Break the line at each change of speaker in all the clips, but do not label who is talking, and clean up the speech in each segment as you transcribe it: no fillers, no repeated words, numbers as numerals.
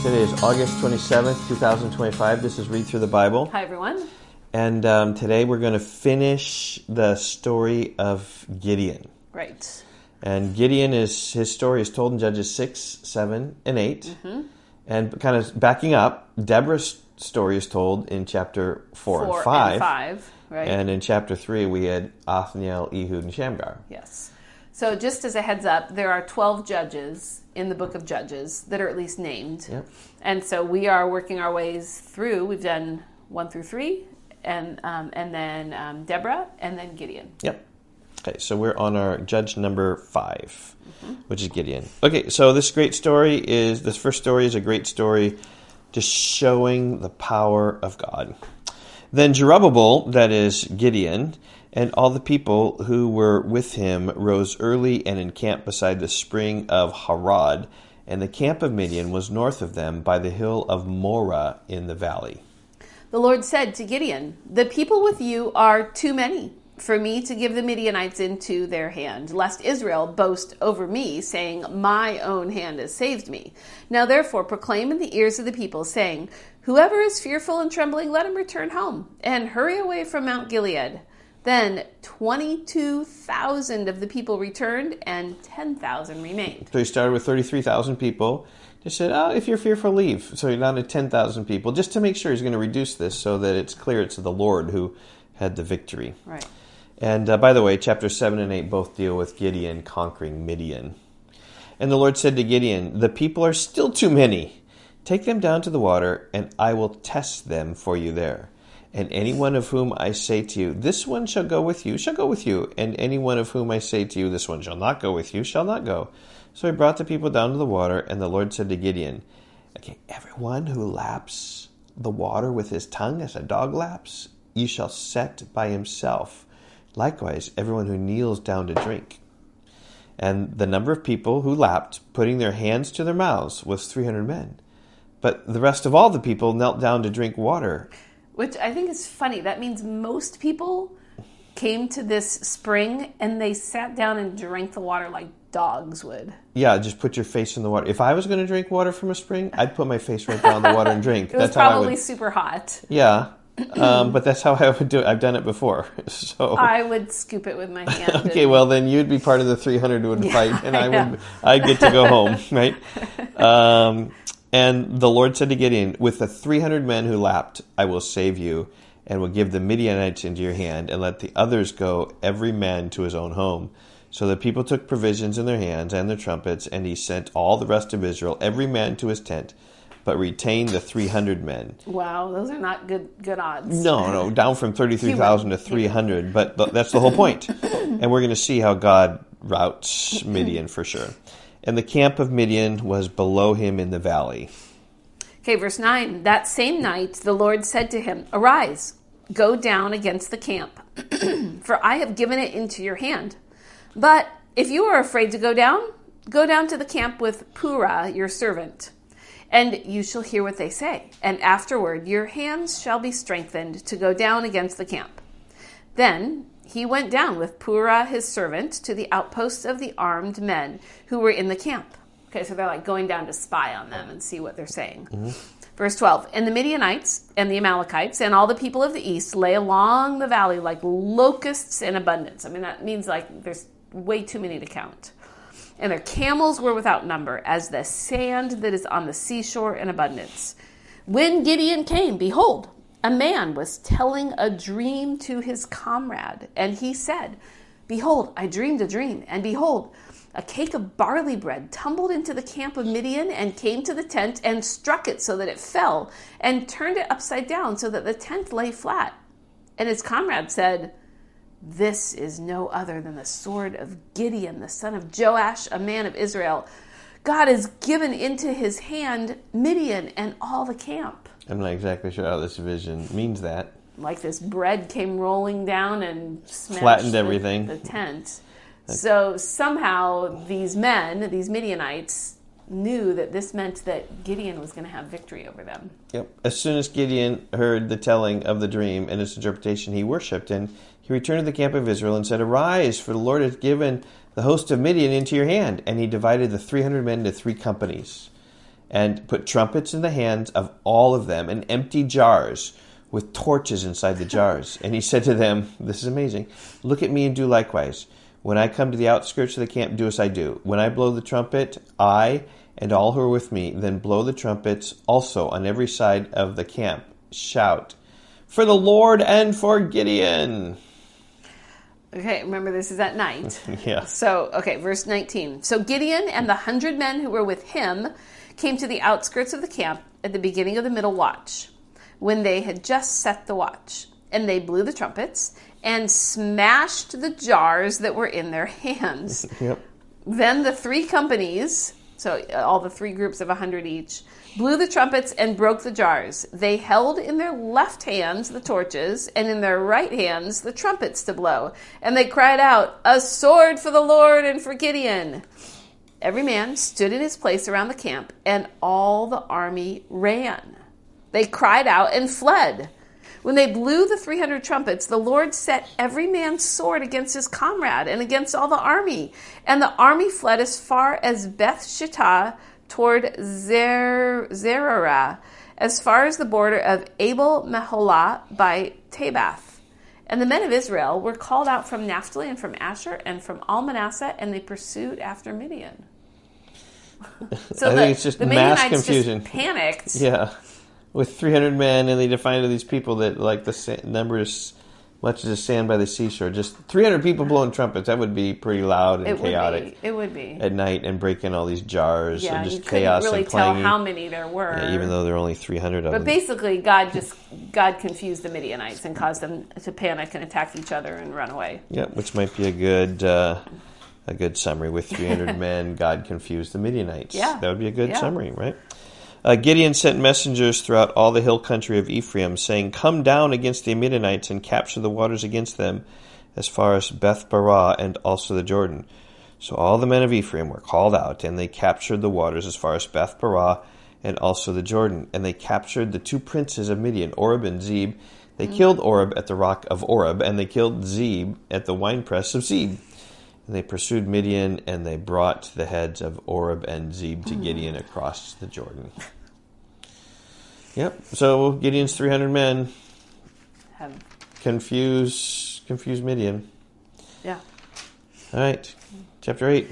Today is August 27th, 2025. This is Read Through the Bible.
Hi, everyone.
And today we're going to finish the story of Gideon.
Right.
And his story is told in Judges 6, 7, and 8. Mm-hmm. And kind of backing up, Deborah's story is told in chapter 4 and 5.
Right.
And in chapter 3, we had Othniel, Ehud, and Shamgar.
Yes. So just as a heads up, there are 12 judges in the book of Judges that are at least named.
Yep.
And so we are working our ways through. We've done 1 through 3, and then Deborah, and then Gideon.
Yep. Okay, so we're on our judge number 5, which is Gideon. Okay, so this first story is a great story just showing the power of God. Then Jerubbabel, that is Gideon, and all the people who were with him rose early and encamped beside the spring of Harod, and the camp of Midian was north of them by the hill of Moreh in the valley.
The Lord said to Gideon, "The people with you are too many for me to give the Midianites into their hand, lest Israel boast over me, saying, 'My own hand has saved me.' Now therefore proclaim in the ears of the people, saying, 'Whoever is fearful and trembling, let him return home, and hurry away from Mount Gilead.' Then 22,000 of the people returned, and 10,000 remained."
So he started with 33,000 people. Just said, if you're fearful, leave. So you're down to 10,000 people, just to make sure he's going to reduce this so that it's clear it's the Lord who had the victory.
Right.
And by the way, chapters 7 and 8 both deal with Gideon conquering Midian. And the Lord said to Gideon, "The people are still too many. Take them down to the water, and I will test them for you there. And any one of whom I say to you, 'This one shall go with you,' shall go with you. And any one of whom I say to you, 'This one shall not go with you,' shall not go." So he brought the people down to the water, and the Lord said to Gideon, "Okay, everyone who laps the water with his tongue as a dog laps, you shall set by himself. Likewise, everyone who kneels down to drink." And the number of people who lapped, putting their hands to their mouths, was 300 men. But the rest of all the people knelt down to drink water.
Which I think is funny. That means most people came to this spring and they sat down and drank the water like dogs would.
Yeah, just put your face in the water. If I was going to drink water from a spring, I'd put my face right down the water and drink.
It was probably super hot.
Yeah, but that's how I would do it. I've done it before. So
I would scoop it with my hand.
Okay, well then you'd be part of the 300 who would fight, and I'd get to go home, right? And the Lord said to Gideon, "With the 300 men who lapped, I will save you, and will give the Midianites into your hand, and let the others go, every man to his own home." So the people took provisions in their hands and their trumpets, and he sent all the rest of Israel, every man to his tent, but retained the 300 men.
Wow, those are not good odds.
No, down from 33,000 to 300, but that's the whole point. And we're going to see how God routs Midian for sure. And the camp of Midian was below him in the valley.
Okay, verse 9. That same night the Lord said to him, "Arise, go down against the camp, for I have given it into your hand. But if you are afraid to go down to the camp with Purah, your servant, and you shall hear what they say. And afterward your hands shall be strengthened to go down against the camp." Then he went down with Purah his servant to the outposts of the armed men who were in the camp. Okay, so they're like going down to spy on them and see what they're saying. Mm-hmm. Verse 12, "And the Midianites and the Amalekites and all the people of the east lay along the valley like locusts in abundance." I mean, that means like there's way too many to count. "And their camels were without number, as the sand that is on the seashore in abundance. When Gideon came, behold, a man was telling a dream to his comrade. And he said, 'Behold, I dreamed a dream. And behold, a cake of barley bread tumbled into the camp of Midian and came to the tent and struck it so that it fell and turned it upside down so that the tent lay flat.' And his comrade said, 'This is no other than the sword of Gideon, the son of Joash, a man of Israel. God has given into his hand Midian and all the camp.'"
I'm not exactly sure how this vision means that.
Like this bread came rolling down and
flattened everything.
The tent. So somehow these men, these Midianites, knew that this meant that Gideon was going to have victory over them.
Yep. As soon as Gideon heard the telling of the dream and its interpretation, he worshipped, and he returned to the camp of Israel and said, "Arise, for the Lord has given the host of Midian into your hand." And he divided the 300 men into 3 companies. and put trumpets in the hands of all of them, and empty jars with torches inside the jars. And he said to them, this is amazing, look at me and do likewise. When I come to the outskirts of the camp, do as I do. When I blow the trumpet, I and all who are with me, then blow the trumpets also on every side of the camp. Shout, for the Lord and for Gideon.
Okay, remember this is at night.
Yeah.
So, okay, verse 19. So Gideon and the 100 men who were with him came to the outskirts of the camp at the beginning of the middle watch, when they had just set the watch. And they blew the trumpets and smashed the jars that were in their hands.
Yep.
Then the 3 companies, so all the 3 groups of 100 each, blew the trumpets and broke the jars. They held in their left hands the torches, and in their right hands the trumpets to blow. And they cried out, a sword for the Lord and for Gideon. Every man stood in his place around the camp, and all the army ran. They cried out and fled. When they blew the 300 trumpets, the Lord set every man's sword against his comrade and against all the army. And the army fled as far as Beth Shittah toward Zererah, as far as the border of Abel Meholah by Tabath. And the men of Israel were called out from Naphtali and from Asher and from all Manasseh, and they pursued after Midian. So
I think it's just
the
mass
Midianites
confusion.
just panicked.
Yeah. With 300 men, and they defined to these people that like the number as much as the sand by the seashore. Just 300 people blowing trumpets. That would be pretty loud and chaotic.
It would be.
At night and breaking all these jars and just
you
chaos
couldn't really
and clanging.
tell how many there were.
Yeah, even though there are only 300 of
But
them.
basically, God confused the Midianites and caused them to panic and attack each other and run away.
Yeah, which might be a good summary. With 300 men, God confused the Midianites.
Yeah.
That would be a good summary, right? Gideon sent messengers throughout all the hill country of Ephraim, saying, come down against the Midianites and capture the waters against them, as far as Beth Barah and also the Jordan. So all the men of Ephraim were called out, and they captured the waters as far as Beth Barah and also the Jordan. And they captured the 2 princes of Midian, Oreb and Zeb. They killed Oreb at the rock of Oreb, and they killed Zeb at the winepress of Zeb. And they pursued Midian, and they brought the heads of Oreb and Zeb to Gideon across the Jordan. Yep. So Gideon's 300 men confuse Midian.
Yeah.
All right. Chapter 8.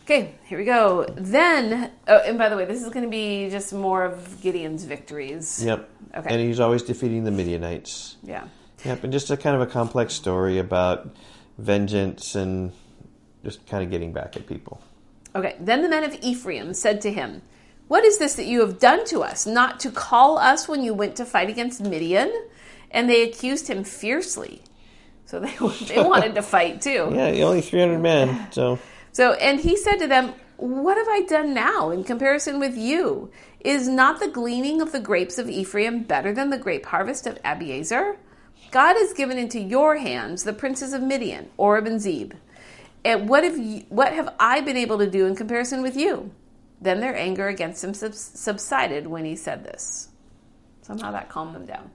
Okay, here we go. Then, and by the way, this is going to be just more of Gideon's victories.
Yep.
Okay.
And he's always defeating the Midianites.
Yeah.
Yep. And just a kind of a complex story about vengeance and just kind of getting back at people.
Okay. Then the men of Ephraim said to him, what is this that you have done to us, not to call us when you went to fight against Midian? And they accused him fiercely. So they wanted to fight too.
Yeah, only 300 men. So,
and he said to them, what have I done now in comparison with you? Is not the gleaning of the grapes of Ephraim better than the grape harvest of Abiezer? God has given into your hands the princes of Midian, Oreb and Zeb. And what have I been able to do in comparison with you? Then their anger against him subsided when he said this. Somehow that calmed them down.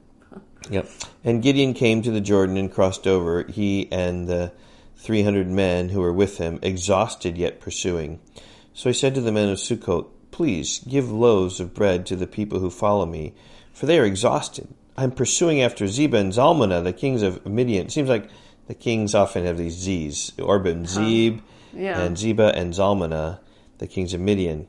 Yep. And Gideon came to the Jordan and crossed over, he and the 300 men who were with him, exhausted yet pursuing. So he said to the men of Sukkot, please give loaves of bread to the people who follow me, for they are exhausted. I'm pursuing after Zebah and Zalmunna, the kings of Midian. It seems like the kings often have these Z's, Oreb and Zeb, and Zebah and Zalmunna, the kings of Midian.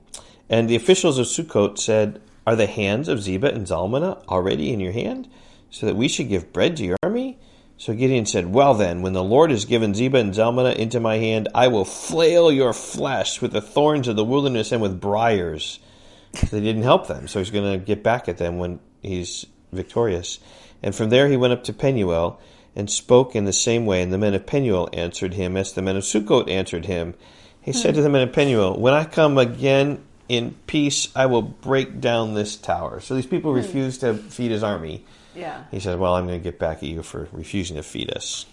And the officials of Sukkot said, are the hands of Zebah and Zalmunna already in your hand, so that we should give bread to your army? So Gideon said, well then, when the Lord has given Zebah and Zalmunna into my hand, I will flail your flesh with the thorns of the wilderness and with briars. So they didn't help them, so he's going to get back at them when he's victorious. And from there he went up to Penuel and spoke in the same way, and the men of Penuel answered him as the men of Sukkot answered him. He said to the men of Penuel, when I come again in peace, I will break down this tower. So these people refused to feed his army.
Yeah.
He said, well, I'm going to get back at you for refusing to feed us.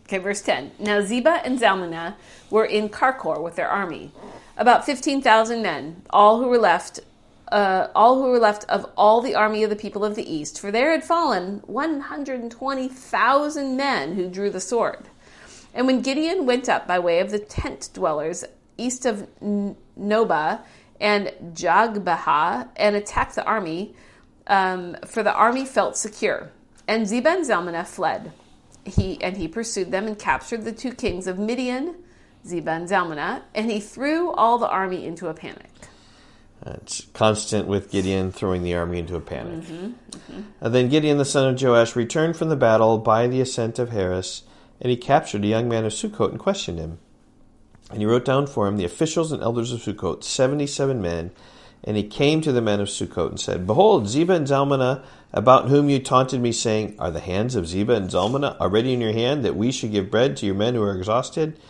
Okay, verse 10. Now Zebah and Zalmunna were in Karkor with their army, about 15,000 men, all who were left of all the army of the people of the east, for there had fallen 120,000 men who drew the sword. And when Gideon went up by way of the tent dwellers east of Nobah and Jogbehah and attacked the army, for the army felt secure. And Zebah and Zalmunna fled. He pursued them and captured the 2 kings of Midian, Zebah and Zalmunna, and he threw all the army into a panic.
It's constant with Gideon throwing the army into a panic. Then Gideon, the son of Joash, returned from the battle by the ascent of Heres, and he captured a young man of Sukkot and questioned him. And he wrote down for him the officials and elders of Sukkot, 77 men. And he came to the men of Sukkot and said, Behold, Zebah and Zalmunna, about whom you taunted me, saying, Are the hands of Zebah and Zalmunna already in your hand, that we should give bread to your men who are exhausted?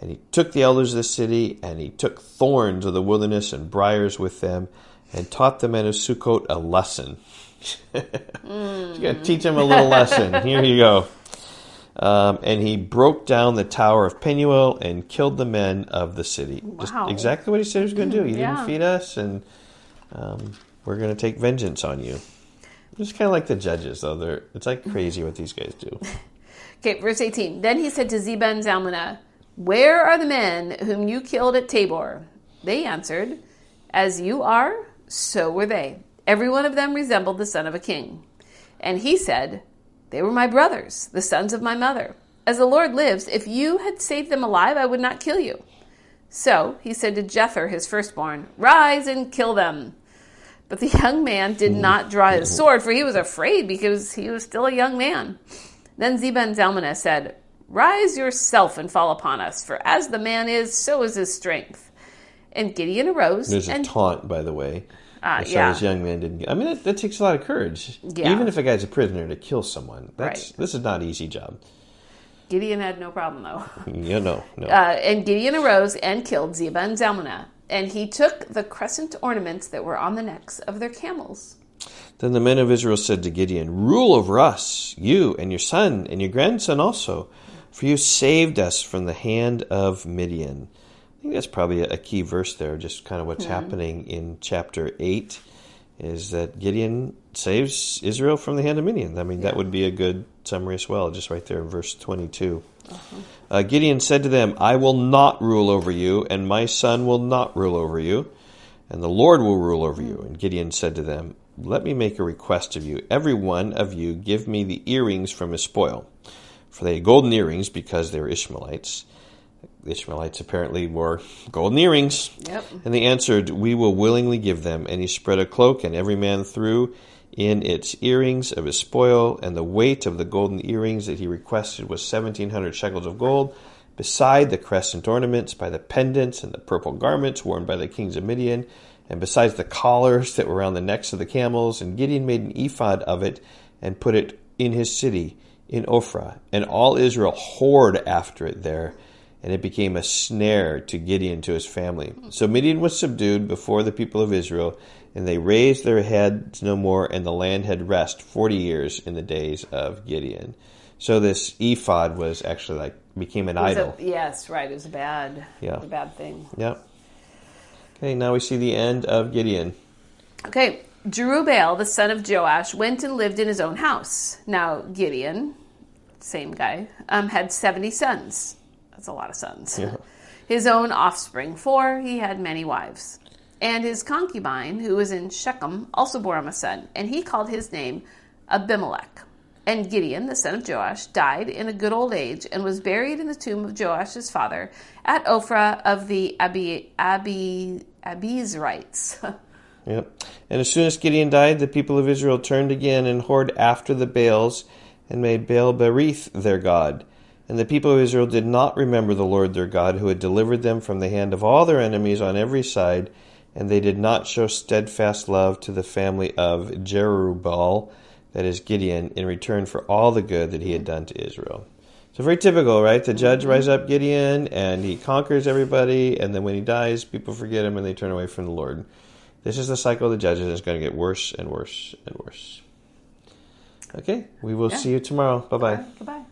And he took the elders of the city, and he took thorns of the wilderness and briars with them, and taught the men of Sukkot a lesson. You got to teach them a little lesson. Here you go. And he broke down the tower of Penuel and killed the men of the city.
Wow.
Just exactly what he said he was going to do. He
Yeah.
didn't feed us, and we're going to take vengeance on you. It's kind of like the judges, though. It's like crazy what these guys do.
Okay, verse 18. Then he said to Zebah and Zalmunna, Where are the men whom you killed at Tabor? They answered, As you are, so were they. Every one of them resembled the son of a king. And he said, They were my brothers, the sons of my mother. As the Lord lives, if you had saved them alive, I would not kill you. So he said to Jether, his firstborn, Rise and kill them. But the young man did not draw his sword, for he was afraid, because he was still a young man. Then Zebah and Zalmunna said, Rise yourself and fall upon us, for as the man is, so is his strength. And Gideon arose.
There's a
and
taunt, by the way.
yeah.
This young man didn't. I mean, that takes a lot of courage.
Yeah.
Even if a guy's a prisoner, to kill someone.
Right.
This is not an easy job.
Gideon had no problem, though.
No.
And Gideon arose and killed Zebah and Zalmunna. And he took the crescent ornaments that were on the necks of their camels.
Then the men of Israel said to Gideon, Rule over us, you and your son and your grandson also, for you saved us from the hand of Midian. I think that's probably a key verse there, just kind of what's happening in chapter 8, is that Gideon saves Israel from the hand of Midian. I mean, that would be a good summary as well, just right there in verse 22. Gideon said to them, I will not rule over you, and my son will not rule over you, and the Lord will rule over you. And Gideon said to them, Let me make a request of you. Every one of you give me the earrings from his spoil. For they had golden earrings because they were Ishmaelites. The Ishmaelites apparently wore golden earrings.
Yep.
And they answered, We will willingly give them. And he spread a cloak, and every man threw in its earrings of his spoil, and the weight of the golden earrings that he requested was 1,700 shekels of gold, beside the crescent ornaments, by the pendants and the purple garments worn by the kings of Midian, and besides the collars that were around the necks of the camels. And Gideon made an ephod of it, and put it in his city, in Ophrah. And all Israel whored after it there, and it became a snare to Gideon, to his family. So Midian was subdued before the people of Israel, and they raised their heads no more, and the land had rest 40 years in the days of Gideon. So this ephod was actually became an idol.
Yes, right. It was a bad thing.
Yeah. Okay, now we see the end of Gideon.
Okay, Jerubbaal, the son of Joash, went and lived in his own house. Now Gideon, same guy, had 70 sons. That's a lot of sons.
Yeah.
His own offspring, 4. He had many wives. And his concubine, who was in Shechem, also bore him a son, and he called his name Abimelech. And Gideon, the son of Joash, died in a good old age, and was buried in the tomb of Joash his father at Ophrah of the Abizrites.
Yep. And as soon as Gideon died, the people of Israel turned again and whored after the Baals, and made Baal-berith their god. And the people of Israel did not remember the Lord their God, who had delivered them from the hand of all their enemies on every side, and they did not show steadfast love to the family of Jerubbaal, that is Gideon, in return for all the good that he had done to Israel. So very typical, right? The judge rises up Gideon, and he conquers everybody, and then when he dies, people forget him and they turn away from the Lord. This is the cycle of the judges, and it's going to get worse and worse and worse. Okay, we will see you tomorrow. Bye-bye.
Goodbye.